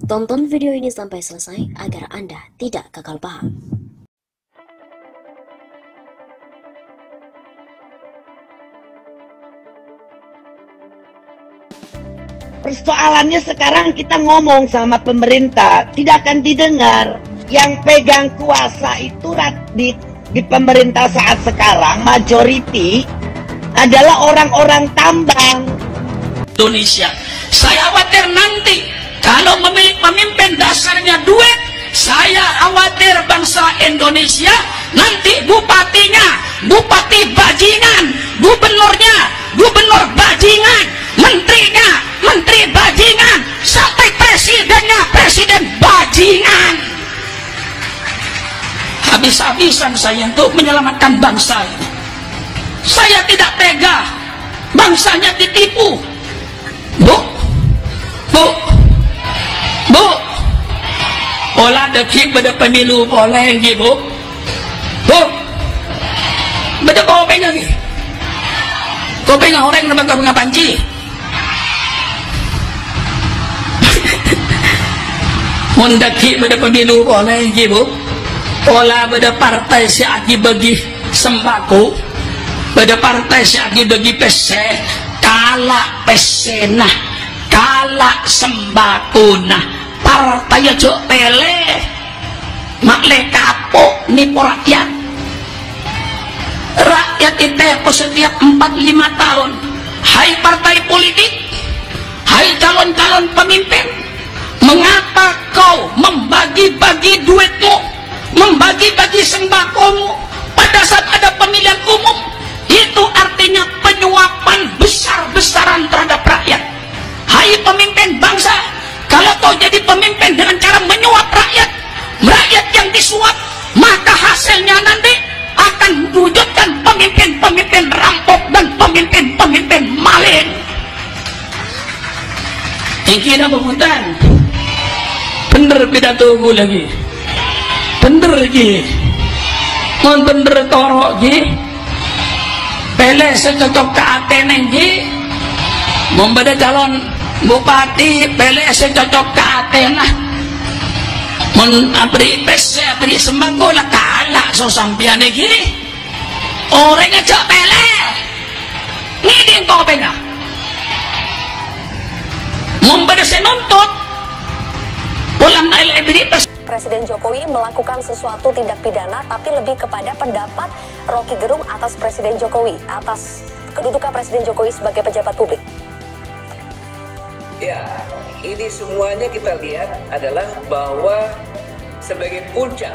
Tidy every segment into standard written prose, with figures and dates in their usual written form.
Tonton video ini sampai selesai agar Anda tidak gagal paham. Persoalannya sekarang kita ngomong sama pemerintah, tidak akan didengar. Yang pegang kuasa itu di pemerintah saat sekarang, majority adalah orang-orang tambang. Indonesia, saya khawatir nanti kalau memilih pemimpin dasarnya duit, saya khawatir bangsa Indonesia nanti bupatinya, bupati bajingan, gubernurnya, gubernur bajingan, menterinya, menteri bajingan, sampai presidennya, presiden bajingan. Habis-habisan saya untuk menyelamatkan bangsa ini. Saya tidak tega bangsanya ditipu. Bu, olah dekik pada pemilu boleh lagi, Bu. Beda kopeng lagi. Kopeng orang nama kau ngapanci. Mendaki pada pemilu boleh lagi, Bu. Olah pada partai si aki bagi sembako, pada partai si aki bagi pese, kalah pesena, kalah sembako nah. Partai aja pele makle kapok nipu rakyat. Rakyat itu setiap 4-5 tahun, hai partai politik, hai calon-calon pemimpin, mengapa kau membagi-bagi duitmu, membagi-bagi sembakomu pada saat ada pemilihan umum? Itu artinya penyuapan besar-besaran terhadap rakyat. Hai pemimpin bangsa, kalau kau jadi pemimpin dengan cara menyuap rakyat, rakyat yang disuap, maka hasilnya nanti akan wujudkan pemimpin-pemimpin rampok dan pemimpin-pemimpin maling. Yang kira pemutan, bener pidato gue lagi, bener lagi, mau bener torok lagi, pele secocok ke Ateneng lagi, membeda calon bupati PLS cocok ke Athena, abri pes abri sembako lah kalah so sampian gini orangnya cok pele ngidin kau pegang membeda nuntut pulang dari Presiden Jokowi melakukan sesuatu tindak pidana, tapi lebih kepada pendapat Rocky Gerung atas Presiden Jokowi, atas kedudukan Presiden Jokowi sebagai pejabat publik. Ya, ini semuanya kita lihat adalah bahwa sebagai puncak,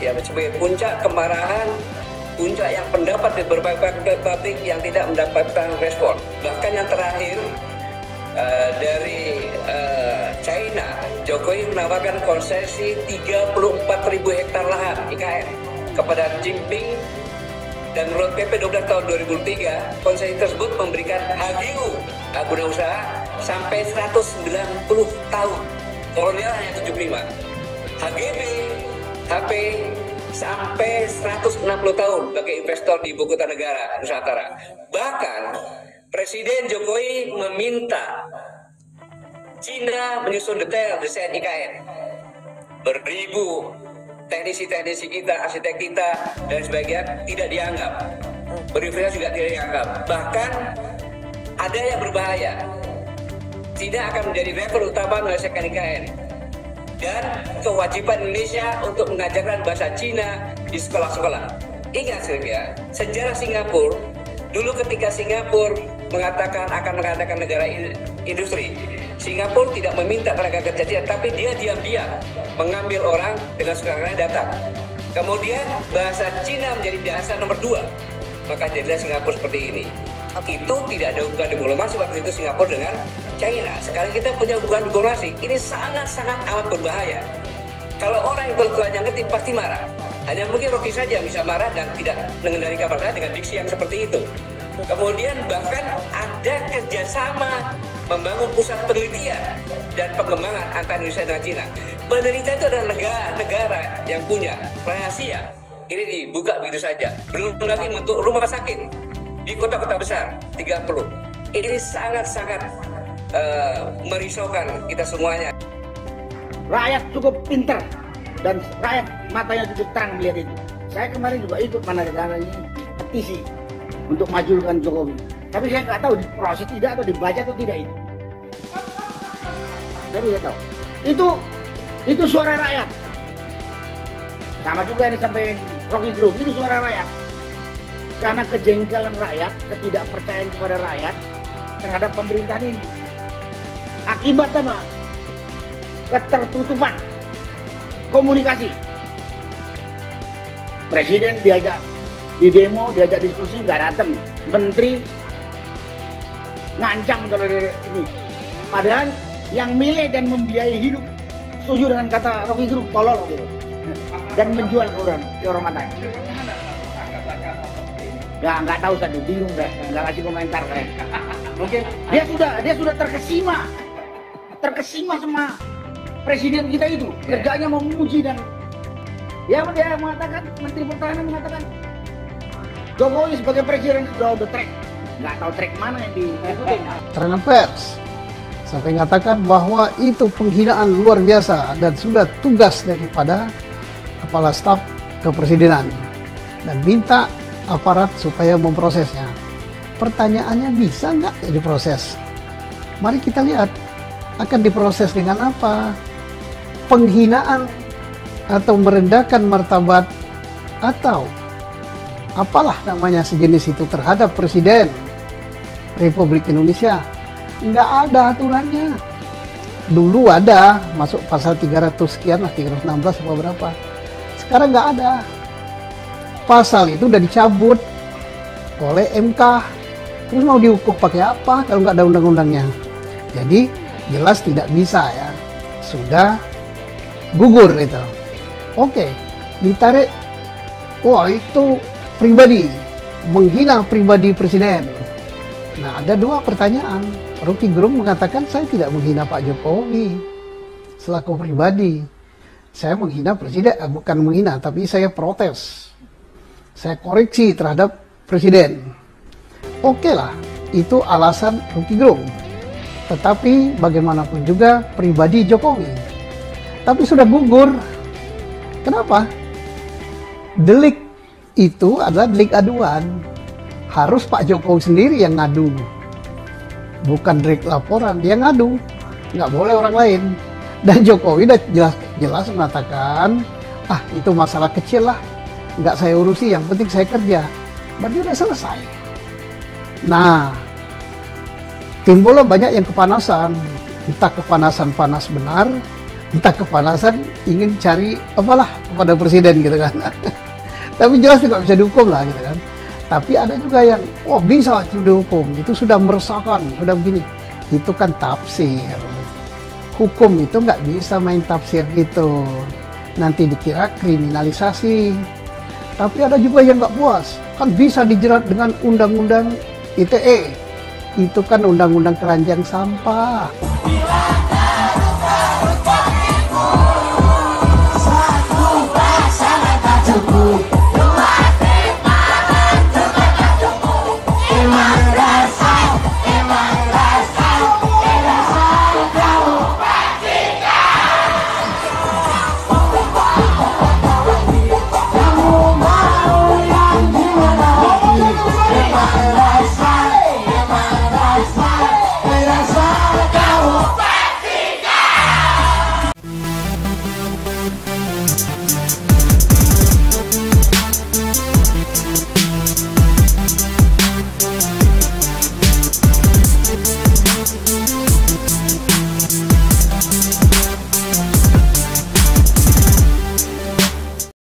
ya sebagai puncak kemarahan, puncak yang pendapat di berbagai publik yang tidak mendapatkan respon. Bahkan yang terakhir dari China, Jokowi menawarkan konsesi 34.000 hektar lahan IKN kepada Jinping, dan menurut PP 12 tahun 2003, konsesi tersebut memberikan HGU, guna usaha, sampai 190 tahun. Kolonial hanya 75. HGB, HP sampai 160 tahun bagi investor di ibu kota negara Nusantara. Bahkan Presiden Jokowi meminta Cina menyusun detail desain IKN. Beribu teknisi-teknisi kita, arsitek kita dan sebagainya tidak dianggap. Berinvestasi juga tidak dianggap. Bahkan ada yang berbahaya. Cina akan menjadi level utama menyelesaikan IKN, dan kewajiban Indonesia untuk mengajarkan bahasa Cina di sekolah-sekolah. Ingat ya, sejarah Singapura dulu ketika Singapura mengatakan akan mengadakan negara industri, Singapura tidak meminta tenaga kerja Cina, tapi dia diam-diam mengambil orang dengan sukarela datang. Kemudian bahasa Cina menjadi bahasa nomor 2, maka jadilah Singapura seperti ini. Itu tidak ada hubungan diplomasi waktu itu Singapura dengan China. Sekarang kita punya hubungan diplomasi. Ini sangat-sangat amat berbahaya. Kalau orang yang berkelanjang ngerti pasti marah. Hanya mungkin Rocky saja yang bisa marah dan tidak mengendalikan marah dengan diksi yang seperti itu. Kemudian bahkan ada kerjasama membangun pusat penelitian dan pengembangan antara Indonesia dengan China. Penelitian itu adalah negara yang punya rahasia. Ini dibuka begitu saja. Belum lagi untuk rumah sakit di kota-kota besar 30. Ini sangat-sangat merisaukan kita semuanya. rakyat cukup pinter dan rakyat matanya cukup terang melihat itu. Saya kemarin juga ikut menandatangani petisi untuk majukan Jokowi. Tapi saya nggak tahu diproses tidak atau dibaca atau tidak itu. Jadi saya tahu. Itu suara rakyat. Sama juga yang disampaikan Rocky Gerung, itu suara rakyat. Karena kejengkelan rakyat, ketidakpercayaan kepada rakyat terhadap pemerintahan ini. Akibat apa? Ketertutupan komunikasi. Presiden diajak di demo, diajak diskusi, nggak datang. Menteri ngancam kalau ini. Padahal yang milih dan membiayai hidup setuju dengan kata Rocky Gerung, tolol gitu. Dan menjual ke orang matanya. Ya nggak tahu saya bingung deh, nggak kasih komentar kayak. Mungkin dia sudah terkesima sama presiden kita itu, kerjanya memuji dan dia mengatakan, Menteri Pertahanan mengatakan Jokowi sebagai presiden sudah on the track, nggak tahu track mana yang diikutin. Keterangan pers sampai mengatakan bahwa itu penghinaan luar biasa dan sudah tugas daripada kepala staf kepresidenan dan minta aparat supaya memprosesnya. Pertanyaannya, bisa nggak diproses? Mari kita lihat akan diproses dengan apa. Penghinaan atau merendahkan martabat atau apalah namanya sejenis itu terhadap Presiden Republik Indonesia. Nggak ada aturannya. Dulu ada, masuk pasal 300 sekian lah, 316 atau berapa. Sekarang nggak ada. Pasal itu udah dicabut oleh MK. Terus mau dihukum pakai apa kalau nggak ada undang-undangnya? Jadi jelas tidak bisa ya. Sudah gugur itu. Oke, ditarik. Wah, itu pribadi, menghina pribadi presiden. Nah, ada dua pertanyaan. Rocky Gerung mengatakan saya tidak menghina Pak Jokowi selaku pribadi. Saya menghina presiden, bukan menghina, tapi saya protes. Saya koreksi terhadap presiden. Oke lah, itu alasan Rocky Gerung. Tetapi bagaimanapun juga pribadi Jokowi. Tapi sudah gugur. Kenapa? Delik itu adalah delik aduan. Harus Pak Jokowi sendiri yang ngadu. Bukan delik laporan, dia ngadu. Nggak boleh orang lain. Dan Jokowi udah jelas mengatakan, itu masalah kecil lah, nggak saya urusi, yang penting saya kerja. Berarti udah selesai. Nah, timbullah banyak yang kepanasan, entah kepanasan panas benar, entah kepanasan ingin cari apalah kepada presiden gitu kan. Tapi jelas tidak bisa dihukum lah gitu kan. Tapi ada juga yang, bisa dihukum, itu sudah meresahkan, sudah begini. Itu kan tafsir. Hukum itu nggak bisa main tafsir gitu. Nanti dikira kriminalisasi. Tapi ada juga yang nggak puas. Kan bisa dijerat dengan undang-undang ITE. Itu kan undang-undang keranjang sampah.